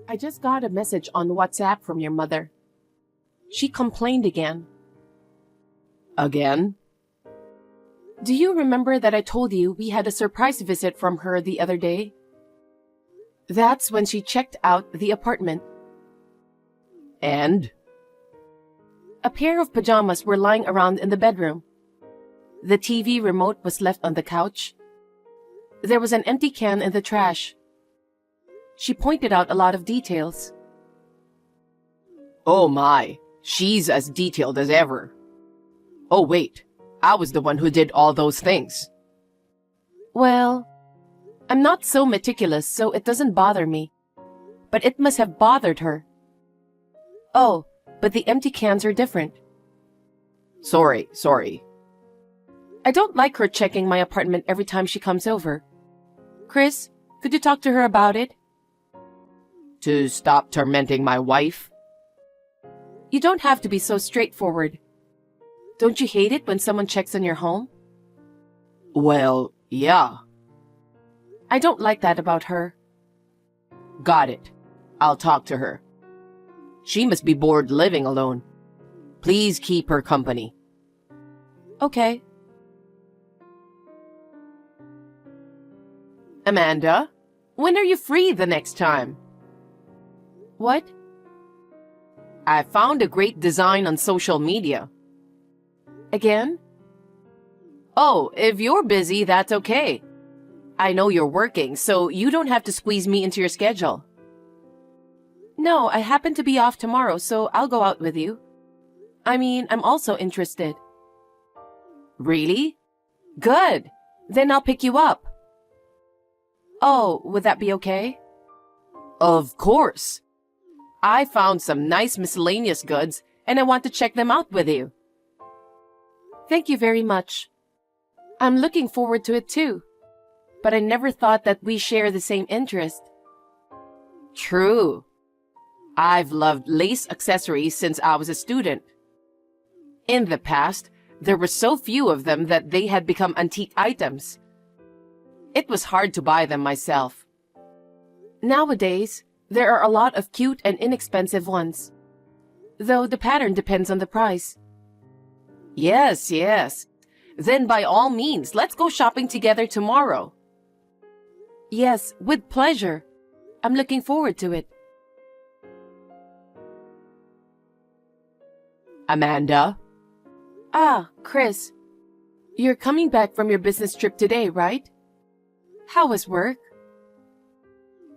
I just got a message on WhatsApp from your mother. She complained again. Again? Do you remember that I told you we had a surprise visit from her the other day? That's when she checked out the apartment. And? A pair of pajamas were lying around in the bedroom. The TV remote was left on the couch. There was an empty can in the trash. She pointed out a lot of details. Oh my, she's as detailed as ever. Oh wait, I was the one who did all those things. Well, I'm not so meticulous, so it doesn't bother me. But it must have bothered her. Oh, but the empty cans are different. Sorry. I don't like her checking my apartment every time she comes over. Chris, could you talk to her about it? To stop tormenting my wife? You don't have to be so straightforward. Don't you hate it when someone checks on your home? Well, yeah. I don't like that about her. Got it. I'll talk to her. She must be bored living alone. Please keep her company. Okay. Amanda, when are you free the next time? What? I found a great design on social media. Again? Oh, if you're busy, that's okay. I know you're working, so you don't have to squeeze me into your schedule. No, I happen to be off tomorrow, so I'll go out with you. I mean, I'm also interested. Really? Good. Then I'll pick you up. Oh, would that be okay? Of course. I found some nice miscellaneous goods, and I want to check them out with you. Thank you very much. I'm looking forward to it too. But I never thought that we share the same interest. True. I've loved lace accessories since I was a student. In the past, there were so few of them that they had become antique items. It was hard to buy them myself. Nowadays, there are a lot of cute and inexpensive ones. Though the pattern depends on the price. Yes. Then by all means, let's go shopping together tomorrow. Yes, with pleasure. I'm looking forward to it. Amanda? Ah, Chris. You're coming back from your business trip today, right? How was work?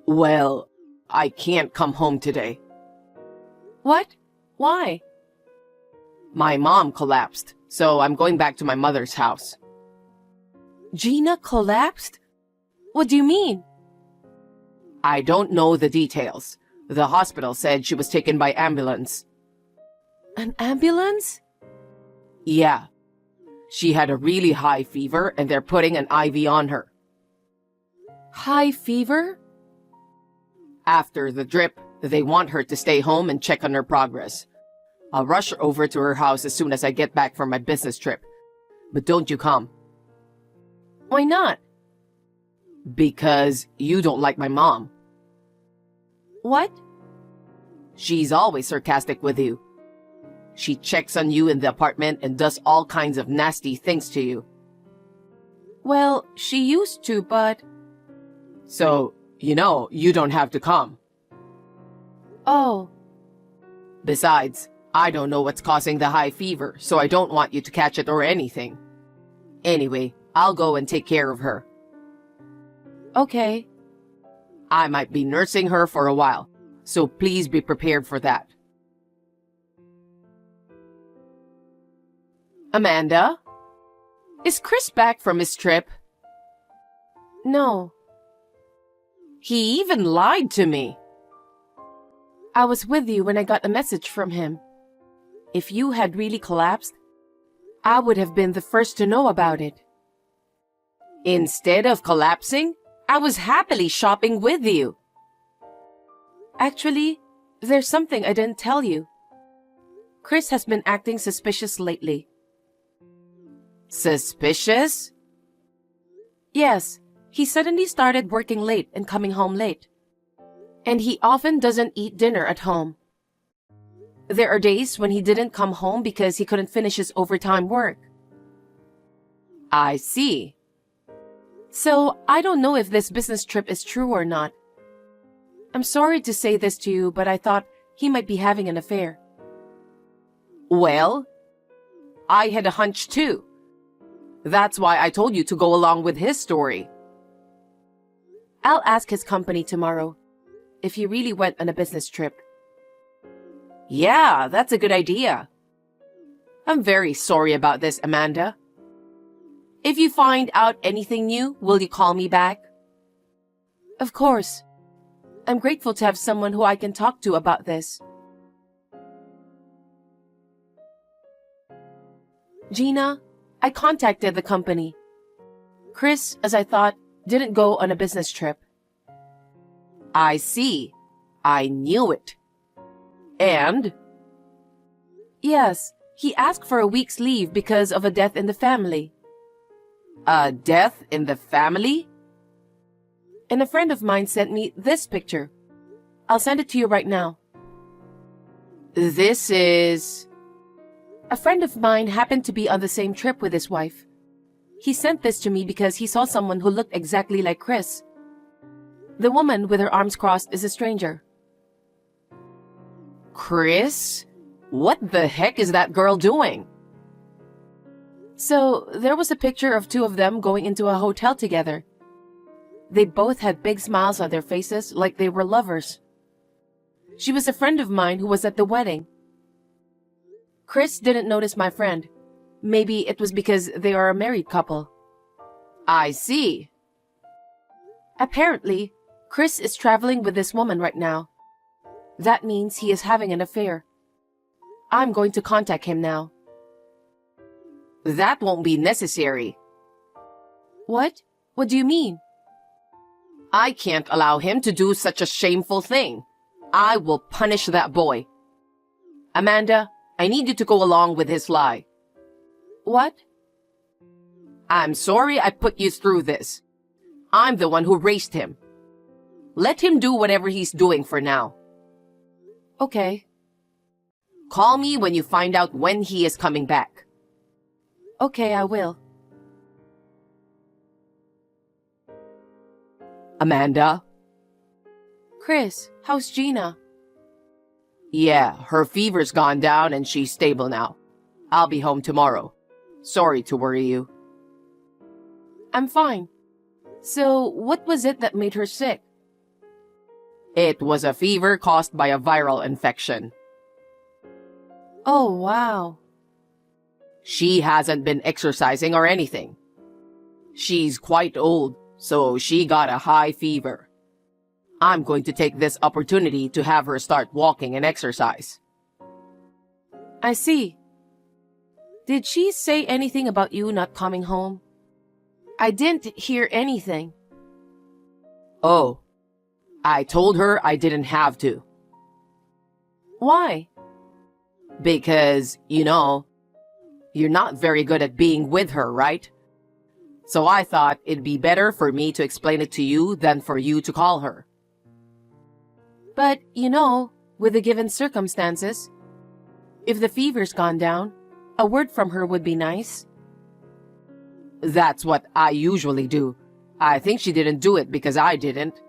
Well, I can't come home today. What? Why? My mom collapsed, so I'm going back to my mother's house. Gina collapsed? What do you mean? I don't know the details. The hospital said she was taken by ambulance. An ambulance? Yeah. She had a really high fever and they're putting an IV on her. High fever? After the drip, they want her to stay home and check on her progress. I'll rush over to her house as soon as I get back from my business trip. But don't you come. Why not? Because you don't like my mom. What? She's always sarcastic with you. She checks on you in the apartment and does all kinds of nasty things to you. Well, she used to, but... So, you don't have to come. Oh. Besides, I don't know what's causing the high fever, so I don't want you to catch it or anything. Anyway, I'll go and take care of her. Okay. I might be nursing her for a while, so please be prepared for that. Amanda? Is Chris back from his trip? No. He even lied to me. I was with you when I got a message from him. If you had really collapsed, I would have been the first to know about it. Instead of collapsing, I was happily shopping with you. Actually, there's something I didn't tell you. Chris has been acting suspicious lately. Suspicious? Yes, he suddenly started working late and coming home late. And he often doesn't eat dinner at home. There are days when he didn't come home because he couldn't finish his overtime work. I see. So, I don't know if this business trip is true or not. I'm sorry to say this to you, but I thought he might be having an affair. Well, I had a hunch too. That's why I told you to go along with his story. I'll ask his company tomorrow if he really went on a business trip. Yeah, that's a good idea. I'm very sorry about this, Amanda. If you find out anything new, will you call me back? Of course. I'm grateful to have someone who I can talk to about this. Gina, I contacted the company. Chris, as I thought, didn't go on a business trip. I see. I knew it. And? Yes, he asked for a week's leave because of a death in the family. A death in the family? And a friend of mine sent me this picture. I'll send it to you right now. This is... A friend of mine happened to be on the same trip with his wife. He sent this to me because he saw someone who looked exactly like Chris. The woman with her arms crossed is a stranger. Chris? What the heck is that girl doing? So, there was a picture of two of them going into a hotel together. They both had big smiles on their faces like they were lovers. She was a friend of mine who was at the wedding. Chris didn't notice my friend. Maybe it was because they are a married couple. I see. Apparently, Chris is traveling with this woman right now. That means he is having an affair. I'm going to contact him now. That won't be necessary. What? What do you mean? I can't allow him to do such a shameful thing. I will punish that boy. Amanda, I need you to go along with his lie. What? I'm sorry I put you through this. I'm the one who raised him. Let him do whatever he's doing for now. Okay. Call me when you find out when he is coming back. Okay, I will. Amanda? Chris, how's Gina? Yeah, her fever's gone down and she's stable now. I'll be home tomorrow. Sorry to worry you. I'm fine. So, what was it that made her sick? It was a fever caused by a viral infection. Oh, wow. She hasn't been exercising or anything. She's quite old, so she got a high fever. I'm going to take this opportunity to have her start walking and exercise. I see. Did she say anything about you not coming home? I didn't hear anything. Oh, I told her I didn't have to. Why? Because, you're not very good at being with her, right? So I thought it'd be better for me to explain it to you than for you to call her. But, with the given circumstances, if the fever's gone down, a word from her would be nice. That's what I usually do. I think she didn't do it because I didn't.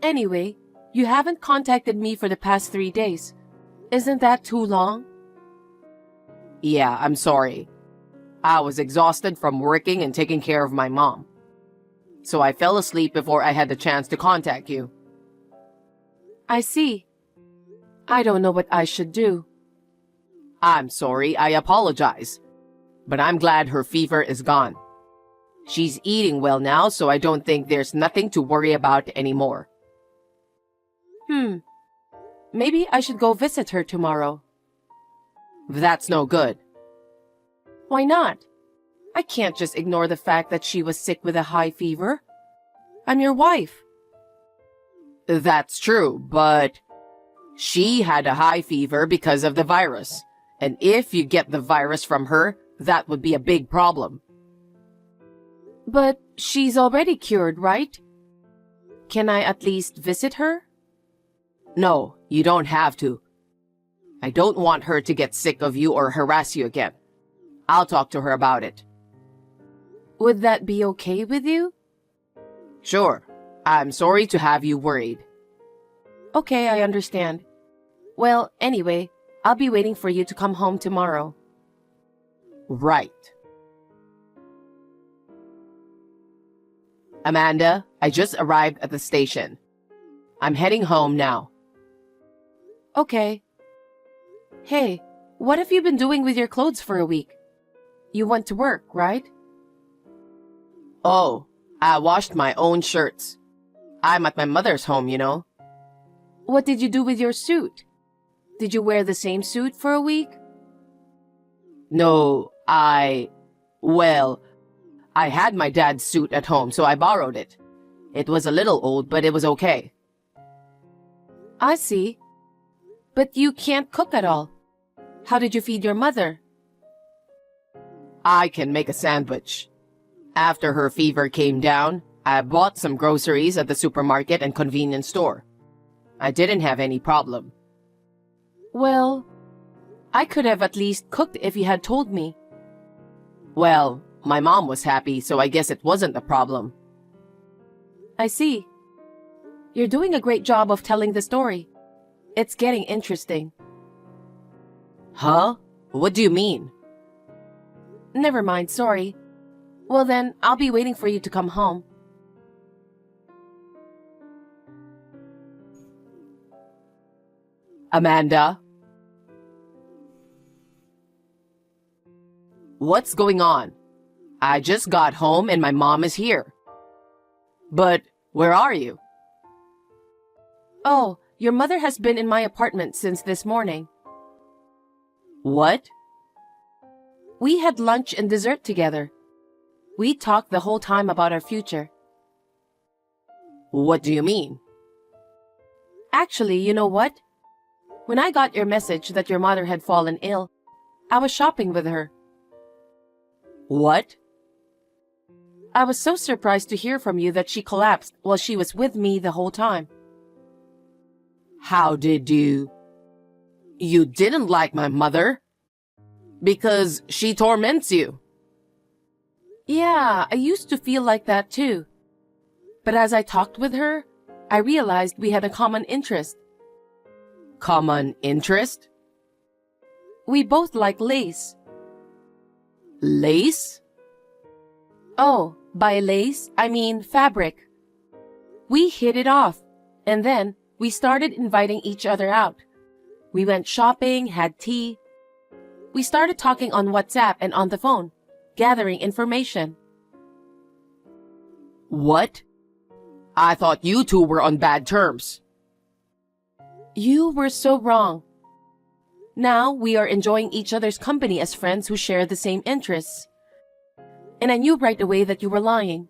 Anyway, you haven't contacted me for the past 3 days. Isn't that too long? Yeah, I'm sorry. I was exhausted from working and taking care of my mom. So I fell asleep before I had the chance to contact you. I see. I don't know what I should do. I'm sorry, I apologize. But I'm glad her fever is gone. She's eating well now, so I don't think there's nothing to worry about anymore. Maybe I should go visit her tomorrow. That's no good. Why not? I can't just ignore the fact that she was sick with a high fever. I'm your wife. That's true, but she had a high fever because of the virus. And if you get the virus from her, that would be a big problem. But she's already cured, right? Can I at least visit her? No, you don't have to. I don't want her to get sick of you or harass you again. I'll talk to her about it. Would that be okay with you? Sure. I'm sorry to have you worried. Okay, I understand. Well, anyway, I'll be waiting for you to come home tomorrow. Right. Amanda, I just arrived at the station. I'm heading home now. Okay. Hey, what have you been doing with your clothes for a week? You went to work, right? Oh, I washed my own shirts. I'm at my mother's home, you know. What did you do with your suit? Did you wear the same suit for a week? No, well, I had my dad's suit at home, so I borrowed it. It was a little old, but it was okay. I see. But you can't cook at all. How did you feed your mother? I can make a sandwich. After her fever came down, I bought some groceries at the supermarket and convenience store. I didn't have any problem. Well, I could have at least cooked if you had told me. Well, my mom was happy, so I guess it wasn't a problem. I see. You're doing a great job of telling the story. It's getting interesting. Huh? What do you mean? Never mind, sorry. Well then, I'll be waiting for you to come home. Amanda? What's going on? I just got home and my mom is here. But where are you? Oh, your mother has been in my apartment since this morning. What? We had lunch and dessert together. We talked the whole time about our future. What do you mean? Actually, you know what? When I got your message that your mother had fallen ill, I was shopping with her. What? I was so surprised to hear from you that she collapsed while she was with me the whole time. How did you... You didn't like my mother? Because she torments you. Yeah, I used to feel like that too. But as I talked with her, I realized we had a common interest. Common interest? We both like lace. Lace? Oh, by lace, I mean fabric. We hit it off, and then we started inviting each other out. We went shopping, had tea. We started talking on WhatsApp and on the phone, gathering information. What? I thought you two were on bad terms. You were so wrong. Now we are enjoying each other's company as friends who share the same interests. And I knew right away that you were lying.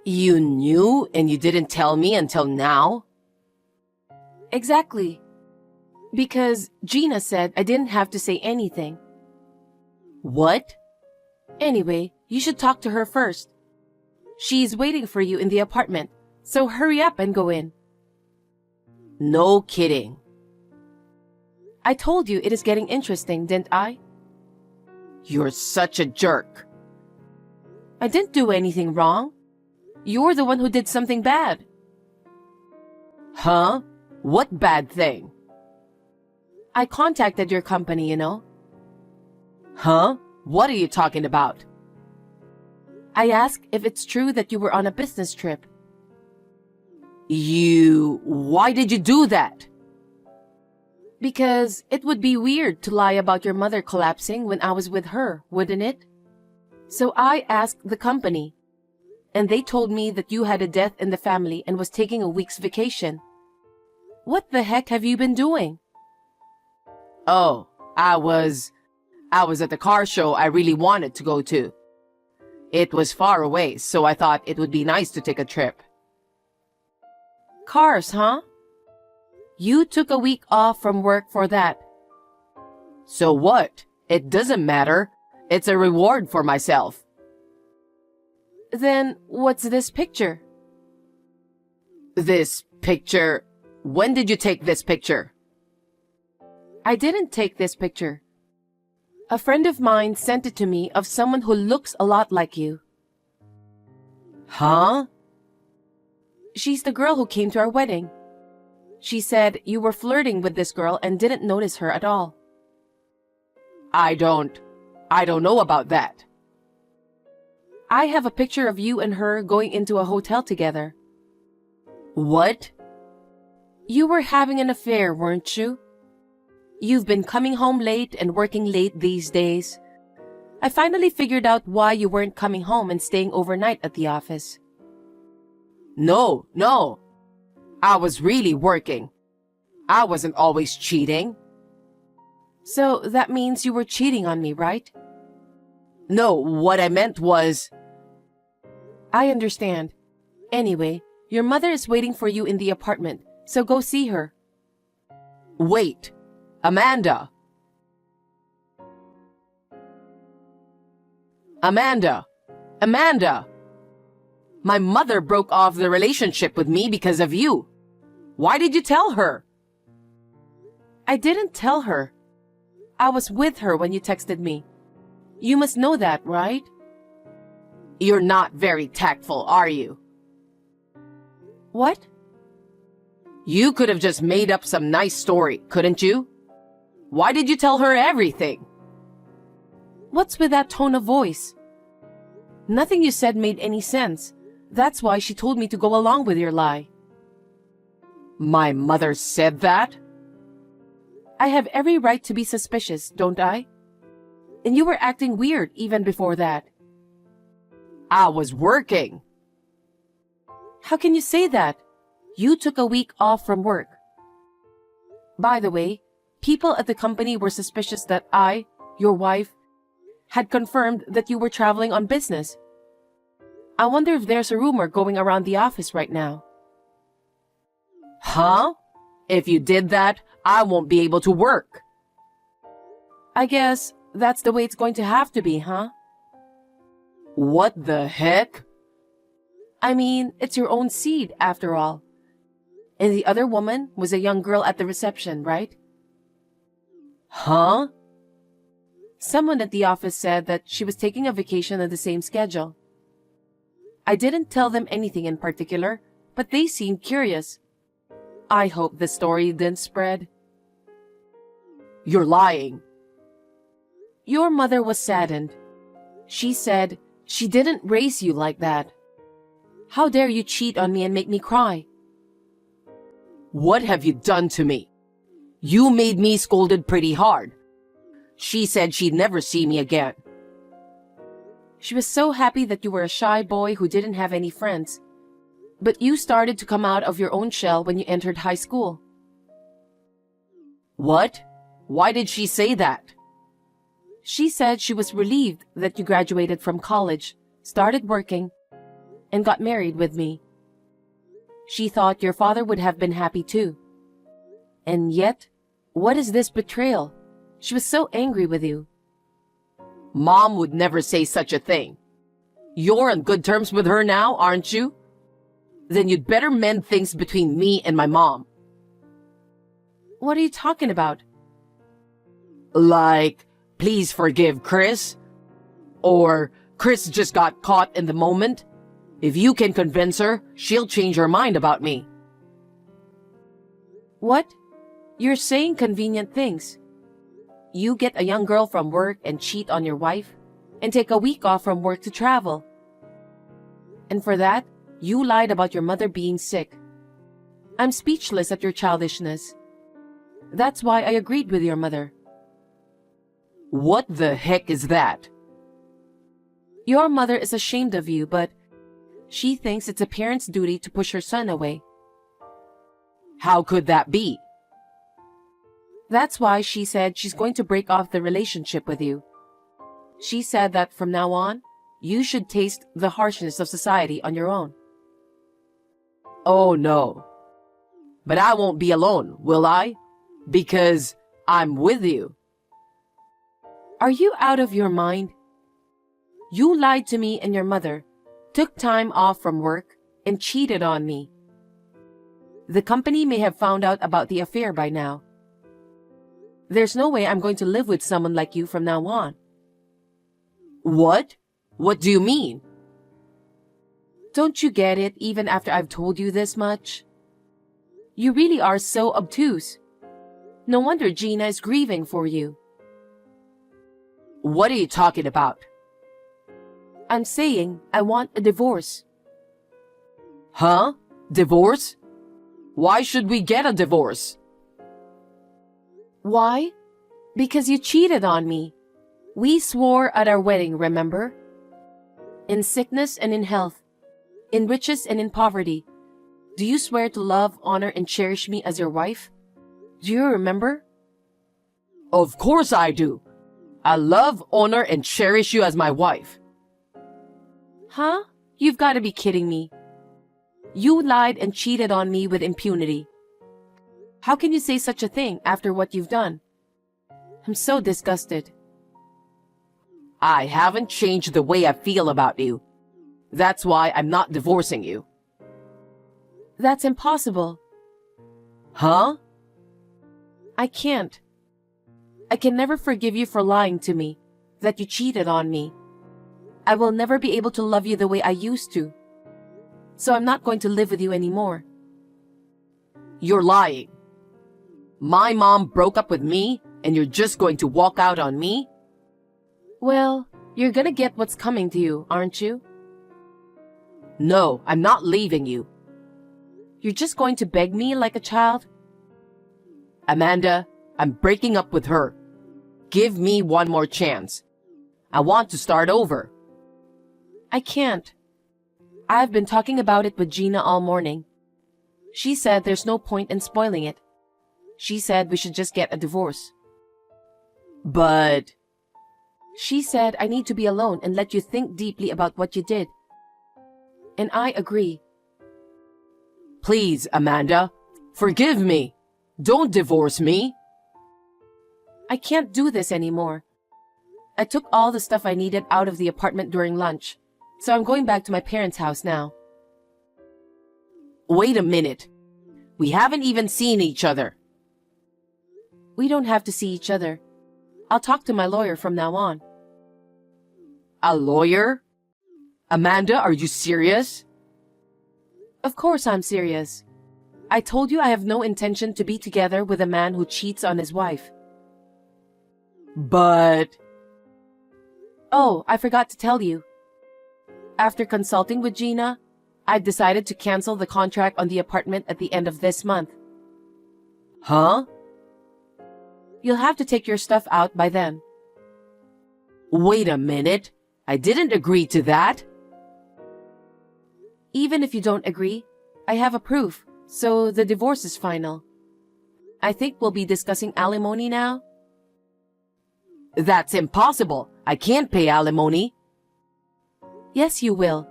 You knew and you didn't tell me until now? Exactly. Because Gina said I didn't have to say anything. What? Anyway, you should talk to her first. She's waiting for you in the apartment, so hurry up and go in. No kidding. I told you it is getting interesting, didn't I? You're such a jerk. I didn't do anything wrong. You're the one who did something bad. Huh? What bad thing? I contacted your company, you know. Huh? What are you talking about? I asked if it's true that you were on a business trip. Why did you do that? Because it would be weird to lie about your mother collapsing when I was with her, wouldn't it? So I asked the company, and they told me that you had a death in the family and was taking a week's vacation. What the heck have you been doing? Oh, I was at the car show I really wanted to go to. It was far away, so I thought it would be nice to take a trip. Cars, huh? You took a week off from work for that. So what? It doesn't matter. It's a reward for myself. Then what's this picture? This picture... When did you take this picture? I didn't take this picture. A friend of mine sent it to me of someone who looks a lot like you. Huh? She's the girl who came to our wedding. She said you were flirting with this girl and didn't notice her at all. I don't know about that. I have a picture of you and her going into a hotel together. What? You were having an affair, weren't you? You've been coming home late and working late these days. I finally figured out why you weren't coming home and staying overnight at the office. No. I was really working. I wasn't always cheating. So that means you were cheating on me, right? No, what I meant was... I understand. Anyway, your mother is waiting for you in the apartment, so go see her. Wait, Amanda! Amanda! My mother broke off the relationship with me because of you. Why did you tell her? I didn't tell her. I was with her when you texted me. You must know that, right? You're not very tactful, are you? What? You could have just made up some nice story, couldn't you? Why did you tell her everything? What's with that tone of voice? Nothing you said made any sense. That's why she told me to go along with your lie. My mother said that? I have every right to be suspicious, don't I? And you were acting weird even before that. I was working. How can you say that? You took a week off from work. By the way, people at the company were suspicious that I, your wife, had confirmed that you were traveling on business. I wonder if there's a rumor going around the office right now. Huh? If you did that, I won't be able to work. I guess that's the way it's going to have to be, huh? What the heck? I mean, it's your own seed, after all. And the other woman was a young girl at the reception, right? Huh? Someone at the office said that she was taking a vacation on the same schedule. I didn't tell them anything in particular, but they seemed curious. I hope the story didn't spread. You're lying. Your mother was saddened. She said she didn't raise you like that. How dare you cheat on me and make me cry? What have you done to me? You made me scolded pretty hard. She said she'd never see me again. She was so happy that you were a shy boy who didn't have any friends. But you started to come out of your own shell when you entered high school. What? Why did she say that? She said she was relieved that you graduated from college, started working, and got married with me. She thought your father would have been happy too. And yet, what is this betrayal? She was so angry with you. Mom would never say such a thing. You're on good terms with her now, aren't you? Then you'd better mend things between me and my mom. What are you talking about? Like, please forgive Chris? Or Chris just got caught in the moment? If you can convince her, she'll change her mind about me. What? You're saying convenient things. You get a young girl from work and cheat on your wife, and take a week off from work to travel. And for that, you lied about your mother being sick. I'm speechless at your childishness. That's why I agreed with your mother. What the heck is that? Your mother is ashamed of you, but she thinks it's a parent's duty to push her son away. How could that be? That's why she said she's going to break off the relationship with you. She said that from now on, you should taste the harshness of society on your own. Oh no. But I won't be alone, will I? Because I'm with you. Are you out of your mind? You lied to me and your mother, took time off from work, and cheated on me. The company may have found out about the affair by now. There's no way I'm going to live with someone like you from now on. What? What do you mean? Don't you get it even after I've told you this much? You really are so obtuse. No wonder Gina is grieving for you. What are you talking about? I'm saying I want a divorce. Huh? Divorce? Why should we get a divorce? Why? Because you cheated on me. We swore at our wedding, remember? In sickness and in health, in riches and in poverty. Do you swear to love, honor, and cherish me as your wife? Do you remember? Of course I do. I love, honor, and cherish you as my wife. Huh? You've got to be kidding me. You lied and cheated on me with impunity. How can you say such a thing after what you've done? I'm so disgusted. I haven't changed the way I feel about you. That's why I'm not divorcing you. That's impossible. Huh? I can't. I can never forgive you for lying to me, that you cheated on me. I will never be able to love you the way I used to. So I'm not going to live with you anymore. You're lying. My mom broke up with me, and you're just going to walk out on me? Well, you're gonna get what's coming to you, aren't you? No, I'm not leaving you. You're just going to beg me like a child? Amanda, I'm breaking up with her. Give me one more chance. I want to start over. I can't. I've been talking about it with Gina all morning. She said there's no point in spoiling it. She said we should just get a divorce. But... She said I need to be alone and let you think deeply about what you did. And I agree. Please, Amanda, forgive me. Don't divorce me. I can't do this anymore. I took all the stuff I needed out of the apartment during lunch, so I'm going back to my parents' house now. Wait a minute. We haven't even seen each other. We don't have to see each other. I'll talk to my lawyer from now on. A lawyer? Amanda, are you serious? Of course I'm serious. I told you I have no intention to be together with a man who cheats on his wife. But... Oh, I forgot to tell you. After consulting with Gina, I've decided to cancel the contract on the apartment at the end of this month. Huh? You'll have to take your stuff out by then. Wait a minute. I didn't agree to that. Even if you don't agree, I have a proof, so the divorce is final. I think we'll be discussing alimony now. That's impossible. I can't pay alimony. Yes, you will.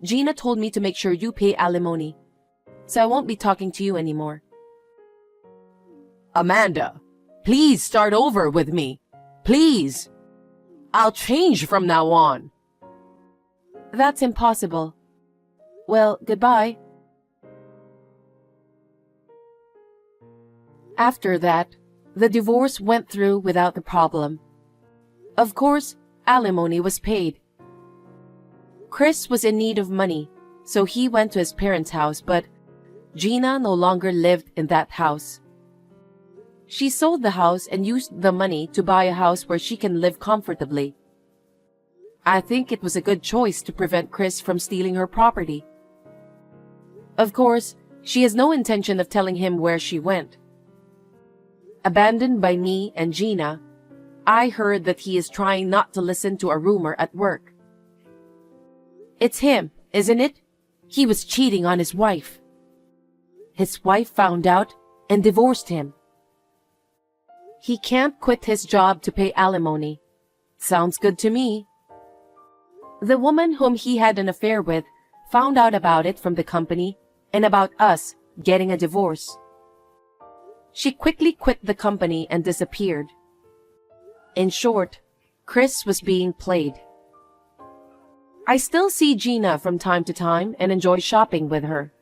Gina told me to make sure you pay alimony, so I won't be talking to you anymore. Amanda, please start over with me. Please. I'll change from now on. That's impossible. Well, goodbye. After that, the divorce went through without a problem. Of course, alimony was paid. Chris was in need of money, so he went to his parents' house, but Gina no longer lived in that house. She sold the house and used the money to buy a house where she can live comfortably. I think it was a good choice to prevent Chris from stealing her property. Of course, she has no intention of telling him where she went. Abandoned by me and Gina, I heard that he is trying not to listen to a rumor at work. It's him, isn't it? He was cheating on his wife. His wife found out and divorced him. He can't quit his job to pay alimony. Sounds good to me. The woman whom he had an affair with found out about it from the company and about us getting a divorce. She quickly quit the company and disappeared. In short, Chris was being played. I still see Gina from time to time and enjoy shopping with her.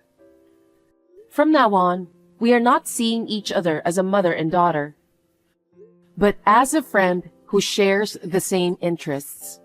From now on, we are not seeing each other as a mother and daughter, but as a friend who shares the same interests.